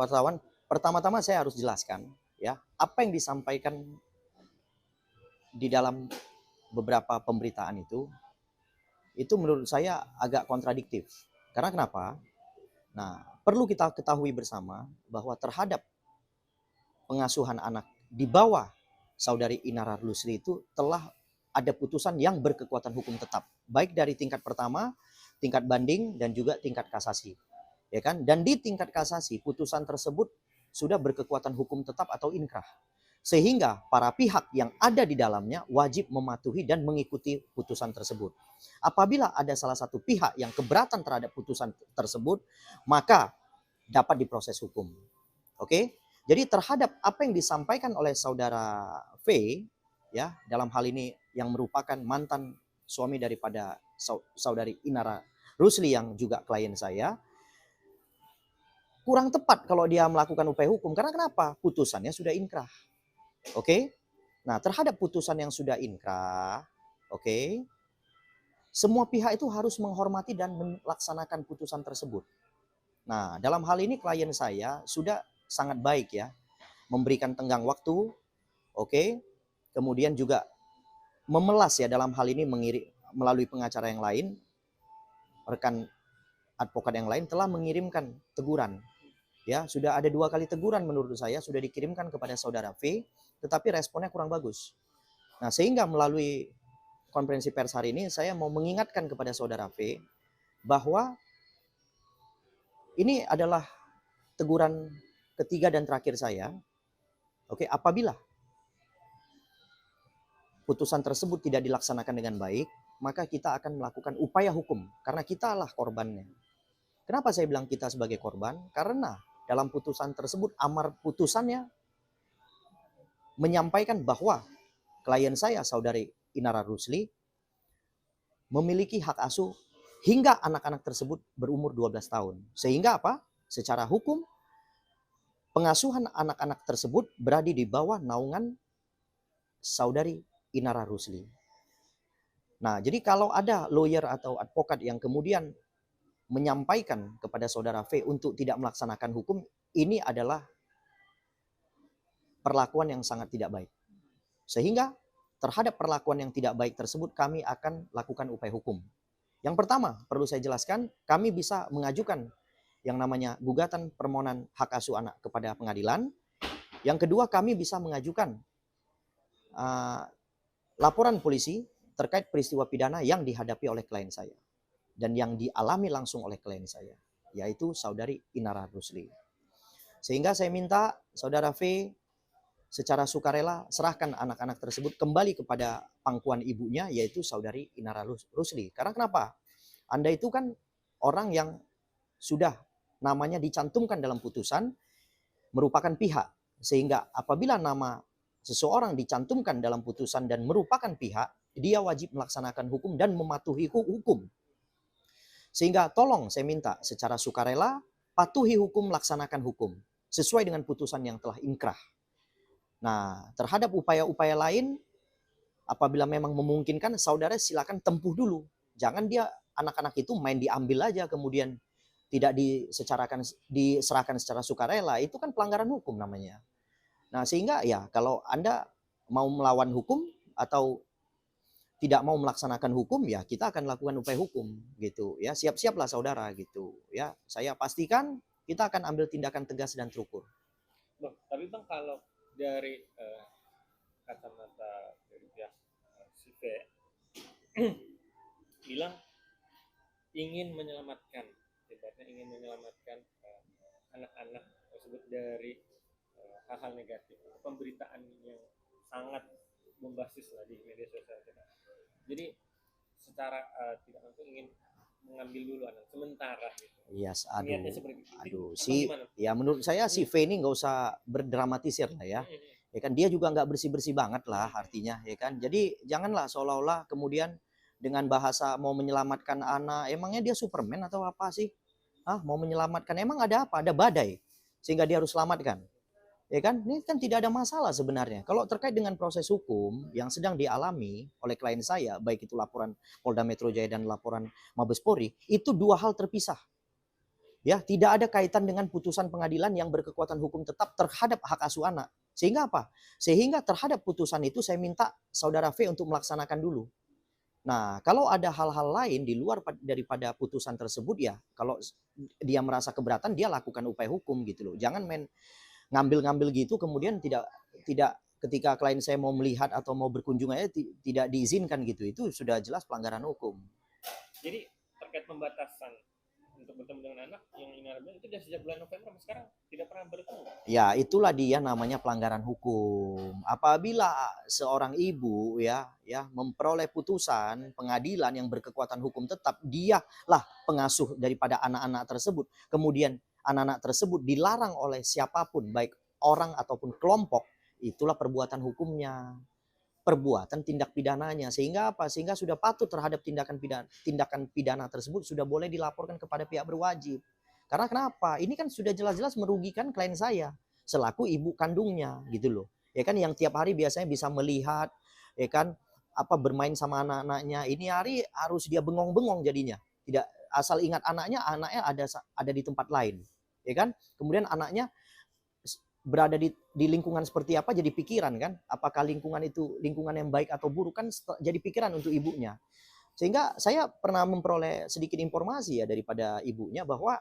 wartawan, pertama-tama saya harus jelaskan ya, apa yang disampaikan di dalam beberapa pemberitaan itu menurut saya agak kontradiktif. Karena kenapa? Nah, perlu kita ketahui bersama bahwa terhadap pengasuhan anak di bawah saudari Inara Rusli itu telah ada putusan yang berkekuatan hukum tetap, baik dari tingkat pertama, tingkat banding, dan juga tingkat kasasi. Ya kan? Dan di tingkat kasasi, putusan tersebut sudah berkekuatan hukum tetap atau inkrah. Sehingga para pihak yang ada di dalamnya wajib mematuhi dan mengikuti putusan tersebut. Apabila ada salah satu pihak yang keberatan terhadap putusan tersebut, maka dapat diproses hukum. Oke? Jadi terhadap apa yang disampaikan oleh saudara V, ya, dalam hal ini yang merupakan mantan suami daripada saudari Inara Rusli yang juga klien saya, kurang tepat kalau dia melakukan upaya hukum. Karena kenapa? Putusannya sudah inkrah. Oke? Nah, terhadap putusan yang sudah inkrah, oke, semua pihak itu harus menghormati dan melaksanakan putusan tersebut. Nah, dalam hal ini klien saya sudah sangat baik ya, memberikan tenggang waktu, oke, kemudian juga memelas ya dalam hal ini melalui pengacara yang lain, rekan advokat yang lain telah mengirimkan teguran. Ya, sudah ada 2 kali teguran menurut saya sudah dikirimkan kepada saudara V, tetapi responnya kurang bagus. Nah, sehingga melalui konferensi pers hari ini saya mau mengingatkan kepada saudara V bahwa ini adalah teguran ketiga dan terakhir saya. Oke, apabila putusan tersebut tidak dilaksanakan dengan baik, maka kita akan melakukan upaya hukum karena kitalah korbannya. Kenapa saya bilang kita sebagai korban? Karena dalam putusan tersebut amar putusannya menyampaikan bahwa klien saya saudari Inara Rusli memiliki hak asuh hingga anak-anak tersebut berumur 12 tahun. Sehingga apa? Secara hukum pengasuhan anak-anak tersebut berada di bawah naungan saudari Inara Rusli. Nah, jadi kalau ada lawyer atau advokat yang kemudian menyampaikan kepada saudara V untuk tidak melaksanakan hukum, ini adalah perlakuan yang sangat tidak baik. Sehingga terhadap perlakuan yang tidak baik tersebut kami akan lakukan upaya hukum. Yang pertama, perlu saya jelaskan, kami bisa mengajukan yang namanya gugatan permohonan hak asuh anak kepada pengadilan. Yang kedua, kami bisa mengajukan laporan polisi terkait peristiwa pidana yang dihadapi oleh klien saya dan yang dialami langsung oleh klien saya, yaitu saudari Inara Rusli. Sehingga saya minta saudara V secara sukarela serahkan anak-anak tersebut kembali kepada pangkuan ibunya, yaitu saudari Inara Rusli. Karena kenapa? Anda itu kan orang yang sudah namanya dicantumkan dalam putusan merupakan pihak. Sehingga apabila nama seseorang dicantumkan dalam putusan dan merupakan pihak, dia wajib melaksanakan hukum dan mematuhi hukum. Sehingga tolong saya minta secara sukarela, patuhi hukum, laksanakan hukum sesuai dengan putusan yang telah inkrah. Nah, terhadap upaya-upaya lain, apabila memang memungkinkan, saudara silakan tempuh dulu. Jangan dia anak-anak itu main diambil aja kemudian tidak diserahkan secara sukarela, itu kan pelanggaran hukum namanya. Nah, sehingga ya kalau Anda mau melawan hukum atau tidak mau melaksanakan hukum, ya kita akan lakukan upaya hukum gitu ya. Siap-siaplah saudara gitu ya. Saya pastikan kita akan ambil tindakan tegas dan terukur. Bang, tapi Bang kalau dari kacamata dari pihak si V bilang ingin menyelamatkan, ibaratnya ingin menyelamatkan anak-anak tersebut dari hal-hal negatif, pemberitaan yang sangat membasis lah di media sosial kita. Jadi secara tidak langsung ingin mengambil dulu anak sementara gitu. Yes, Niatnya seperti itu. ya menurut saya si V ini nggak usah berdramatisir lah ya. Ya kan dia juga nggak bersih-bersih banget lah artinya ya kan. Jadi janganlah seolah-olah kemudian dengan bahasa mau menyelamatkan anak, emangnya dia Superman atau apa sih? Mau menyelamatkan, emang ada apa? Ada badai sehingga dia harus selamatkan. Ya kan? Ini kan tidak ada masalah sebenarnya. Kalau terkait dengan proses hukum yang sedang dialami oleh klien saya, baik itu laporan Polda Metro Jaya dan laporan Mabes Polri, itu 2 hal terpisah. Ya, tidak ada kaitan dengan putusan pengadilan yang berkekuatan hukum tetap terhadap hak asuh anak. Sehingga apa? Sehingga terhadap putusan itu saya minta saudara V untuk melaksanakan dulu. Nah, kalau ada hal-hal lain di luar daripada putusan tersebut ya, kalau dia merasa keberatan dia lakukan upaya hukum gitu loh. Jangan main ngambil-ngambil gitu kemudian tidak tidak ketika klien saya mau melihat atau mau berkunjung aja tidak diizinkan gitu. Itu sudah jelas pelanggaran hukum. Jadi terkait pembatasan untuk bertemu dengan anak yang Inara bilang itu dari sejak bulan November sampai sekarang tidak pernah bertemu. Ya, itulah dia namanya pelanggaran hukum. Apabila seorang ibu ya memperoleh putusan pengadilan yang berkekuatan hukum tetap, dialah pengasuh daripada anak-anak tersebut. Kemudian anak-anak tersebut dilarang oleh siapapun, baik orang ataupun kelompok, itulah perbuatan hukumnya. Perbuatan tindak pidananya. Sehingga apa? Sehingga sudah patut terhadap tindakan pidana tersebut sudah boleh dilaporkan kepada pihak berwajib. Karena kenapa? Ini kan sudah jelas-jelas merugikan klien saya selaku ibu kandungnya gitu loh. Ya kan yang tiap hari biasanya bisa melihat ya kan apa bermain sama anak-anaknya. Ini hari harus dia bengong-bengong jadinya. Tidak asal ingat anaknya ada di tempat lain. Ya kan? Kemudian anaknya berada di lingkungan seperti apa jadi pikiran kan, apakah lingkungan itu lingkungan yang baik atau buruk kan jadi pikiran untuk ibunya. Sehingga saya pernah memperoleh sedikit informasi ya daripada ibunya bahwa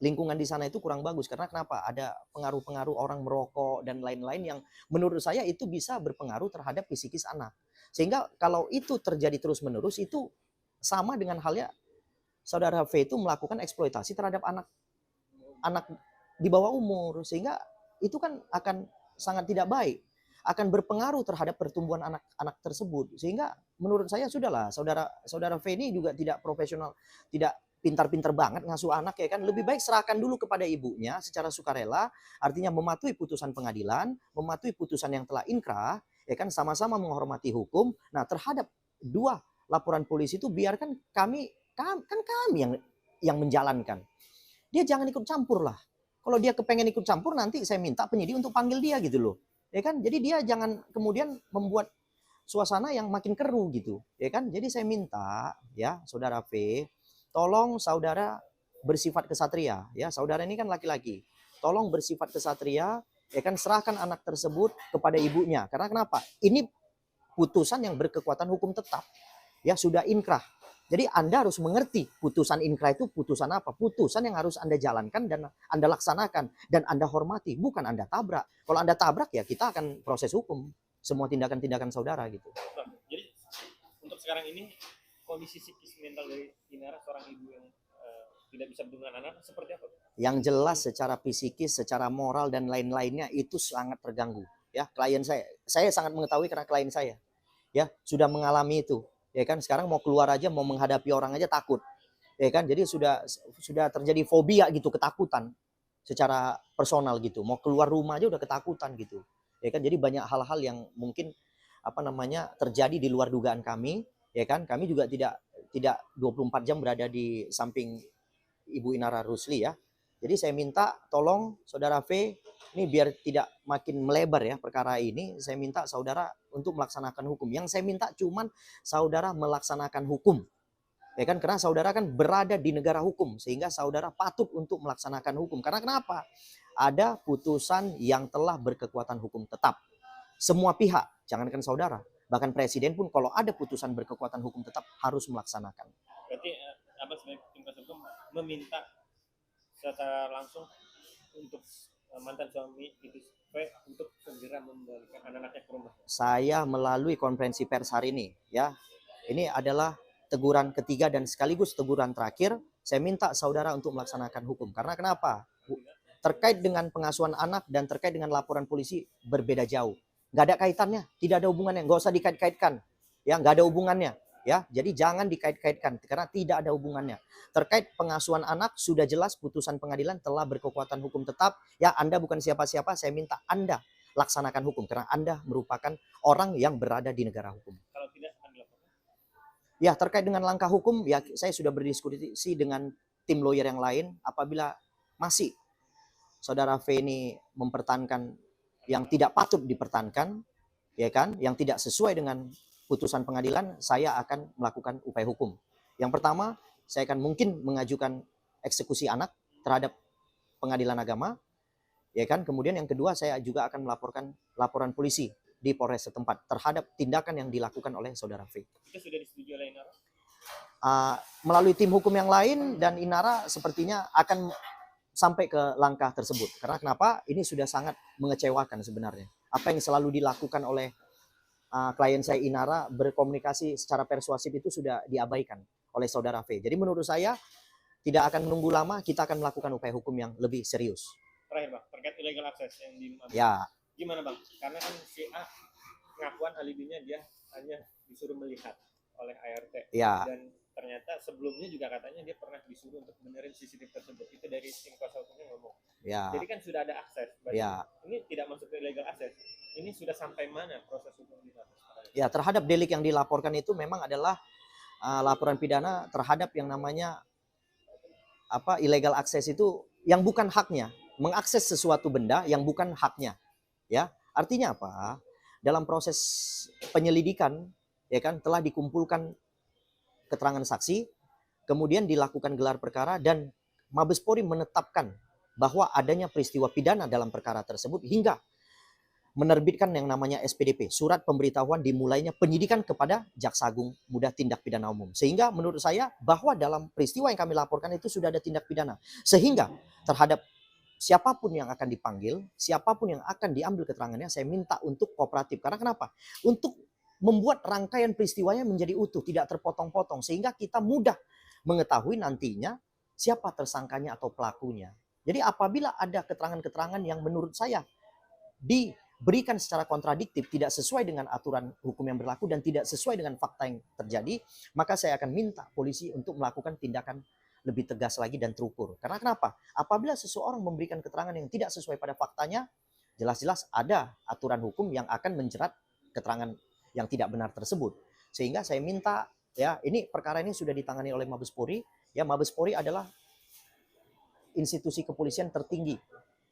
lingkungan di sana itu kurang bagus karena kenapa, ada pengaruh-pengaruh orang merokok dan lain-lain yang menurut saya itu bisa berpengaruh terhadap psikis anak. Sehingga kalau itu terjadi terus-menerus itu sama dengan halnya saudara V itu melakukan eksploitasi terhadap anak di bawah umur, sehingga itu kan akan sangat tidak baik, akan berpengaruh terhadap pertumbuhan anak-anak tersebut. Sehingga menurut saya sudahlah, saudara V ini juga tidak profesional, tidak pintar-pintar banget ngasuh anak ya kan. Lebih baik serahkan dulu kepada ibunya secara sukarela, artinya mematuhi putusan pengadilan, mematuhi putusan yang telah inkrah, ya kan, sama-sama menghormati hukum. Nah, terhadap dua laporan polisi itu biarkan kami yang menjalankan. Dia jangan ikut campur lah. Kalau dia kepengen ikut campur, nanti saya minta penyidik untuk panggil dia gitu loh. Ya kan? Jadi dia jangan kemudian membuat suasana yang makin keruh gitu. Ya kan? Jadi saya minta ya saudara V, tolong saudara bersifat kesatria. Ya, saudara ini kan laki-laki. Tolong bersifat kesatria, ya kan, serahkan anak tersebut kepada ibunya. Karena kenapa? Ini putusan yang berkekuatan hukum tetap. Ya, sudah inkrah. Jadi Anda harus mengerti putusan inkrah itu putusan apa. Putusan yang harus Anda jalankan dan Anda laksanakan. Dan Anda hormati, bukan Anda tabrak. Kalau Anda tabrak ya kita akan proses hukum. Semua tindakan-tindakan saudara gitu. Jadi untuk sekarang ini kondisi psikis mental dari Inara seorang ibu yang tidak bisa bertemu dengan anak seperti apa? Yang jelas secara psikis, secara moral dan lain-lainnya itu sangat terganggu. Ya, klien saya sangat mengetahui karena klien saya ya sudah mengalami itu. Ya kan, sekarang mau keluar aja, mau menghadapi orang aja takut. Ya kan, jadi sudah terjadi fobia gitu, ketakutan secara personal gitu. Mau keluar rumah aja udah ketakutan gitu. Ya kan, jadi banyak hal-hal yang mungkin terjadi di luar dugaan kami. Ya kan, kami juga tidak 24 jam berada di samping Ibu Inara Rusli ya. Jadi saya minta tolong saudara V ini biar tidak makin melebar ya perkara ini, saya minta saudara untuk melaksanakan hukum. Yang saya minta cuman saudara melaksanakan hukum. Ya kan, karena saudara kan berada di negara hukum sehingga saudara patut untuk melaksanakan hukum. Karena kenapa? Ada putusan yang telah berkekuatan hukum tetap. Semua pihak, jangankan saudara, bahkan presiden pun kalau ada putusan berkekuatan hukum tetap harus melaksanakan. Berarti Abang sebagai tim kuasa hukum meminta secara langsung untuk mantan suami itu untuk segera membalikan anak-anaknya ke rumah. Saya melalui konferensi pers hari ini ya, ini adalah teguran ketiga dan sekaligus teguran terakhir. Saya minta saudara untuk melaksanakan hukum. Karena kenapa? Terkait dengan pengasuhan anak dan terkait dengan laporan polisi berbeda jauh. Nggak ada kaitannya, tidak ada hubungannya, nggak usah dikait-kaitkan. Ya, nggak ada hubungannya. Ya, jadi jangan dikait-kaitkan karena tidak ada hubungannya. Terkait pengasuhan anak sudah jelas putusan pengadilan telah berkekuatan hukum tetap. Ya, Anda bukan siapa-siapa, saya minta Anda laksanakan hukum karena Anda merupakan orang yang berada di negara hukum. Kalau tidak akan dilaporkan. Ya, terkait dengan langkah hukum ya saya sudah berdiskusi dengan tim lawyer yang lain. Apabila masih saudara V ini mempertahankan yang tidak patut dipertahankan, ya kan, yang tidak sesuai dengan putusan pengadilan, saya akan melakukan upaya hukum. Yang pertama, saya akan mungkin mengajukan eksekusi anak terhadap pengadilan agama, ya kan. Kemudian yang kedua, saya juga akan melaporkan laporan polisi di Polres setempat terhadap tindakan yang dilakukan oleh saudara V. Itu sudah disetujui oleh Inara? Melalui tim hukum yang lain, dan Inara sepertinya akan sampai ke langkah tersebut. Karena kenapa? Ini sudah sangat mengecewakan sebenarnya. Apa yang selalu dilakukan oleh klien saya Inara, berkomunikasi secara persuasif, itu sudah diabaikan oleh saudara V. Jadi menurut saya tidak akan menunggu lama, kita akan melakukan upaya hukum yang lebih serius. Terakhir Bang, terkait illegal access yang di Ya. Gimana Bang? Karena kan si A pengakuan alibinya dia hanya disuruh melihat oleh ART. Ya. Dan ternyata sebelumnya juga katanya dia pernah disuruh untuk benerin CCTV tersebut. Itu dari tim kuasa hukumnya ngomong. Ya. Jadi kan sudah ada akses. Ya. Ini tidak masuk ke illegal access. Ini sudah sampai mana proses hukum di sana? Ya, terhadap delik yang dilaporkan itu memang adalah laporan pidana terhadap yang namanya illegal access, itu yang bukan haknya, mengakses sesuatu benda yang bukan haknya. Ya, artinya apa? Dalam proses penyelidikan, ya kan, telah dikumpulkan keterangan saksi, kemudian dilakukan gelar perkara, dan Mabes Polri menetapkan bahwa adanya peristiwa pidana dalam perkara tersebut hingga menerbitkan yang namanya SPDP, surat pemberitahuan dimulainya penyidikan kepada Jaksa Agung Muda Tindak Pidana Umum. Sehingga menurut saya bahwa dalam peristiwa yang kami laporkan itu sudah ada tindak pidana. Sehingga terhadap siapapun yang akan dipanggil, siapapun yang akan diambil keterangannya, saya minta untuk kooperatif. Karena kenapa? Untuk membuat rangkaian peristiwanya menjadi utuh, tidak terpotong-potong, sehingga kita mudah mengetahui nantinya siapa tersangkanya atau pelakunya. Jadi apabila ada keterangan-keterangan yang menurut saya diberikan secara kontradiktif, tidak sesuai dengan aturan hukum yang berlaku dan tidak sesuai dengan fakta yang terjadi, maka saya akan minta polisi untuk melakukan tindakan lebih tegas lagi dan terukur. Karena kenapa? Apabila seseorang memberikan keterangan yang tidak sesuai pada faktanya, jelas-jelas ada aturan hukum yang akan menjerat keterangan yang tidak benar tersebut. Sehingga saya minta, ya, ini perkara ini sudah ditangani oleh Mabes Polri. Ya, Mabes Polri adalah institusi kepolisian tertinggi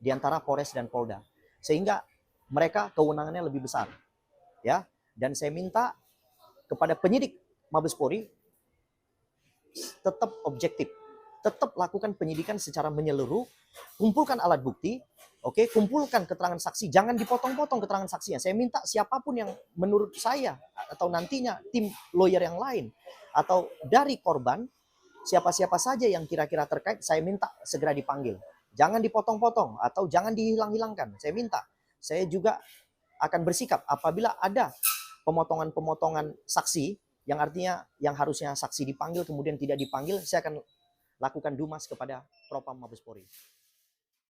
di antara Polres dan Polda. Sehingga mereka kewenangannya lebih besar, ya. Dan saya minta kepada penyidik Mabes Polri tetap objektif, tetap lakukan penyidikan secara menyeluruh, kumpulkan alat bukti, oke, kumpulkan keterangan saksi, jangan dipotong-potong keterangan saksinya. Saya minta siapapun yang menurut saya atau nantinya tim lawyer yang lain atau dari korban, siapa-siapa saja yang kira-kira terkait, saya minta segera dipanggil. Jangan dipotong-potong atau jangan dihilang-hilangkan. Saya juga akan bersikap apabila ada pemotongan-pemotongan saksi, yang artinya yang harusnya saksi dipanggil kemudian tidak dipanggil, saya akan lakukan dumas kepada Propam Mabes Polri.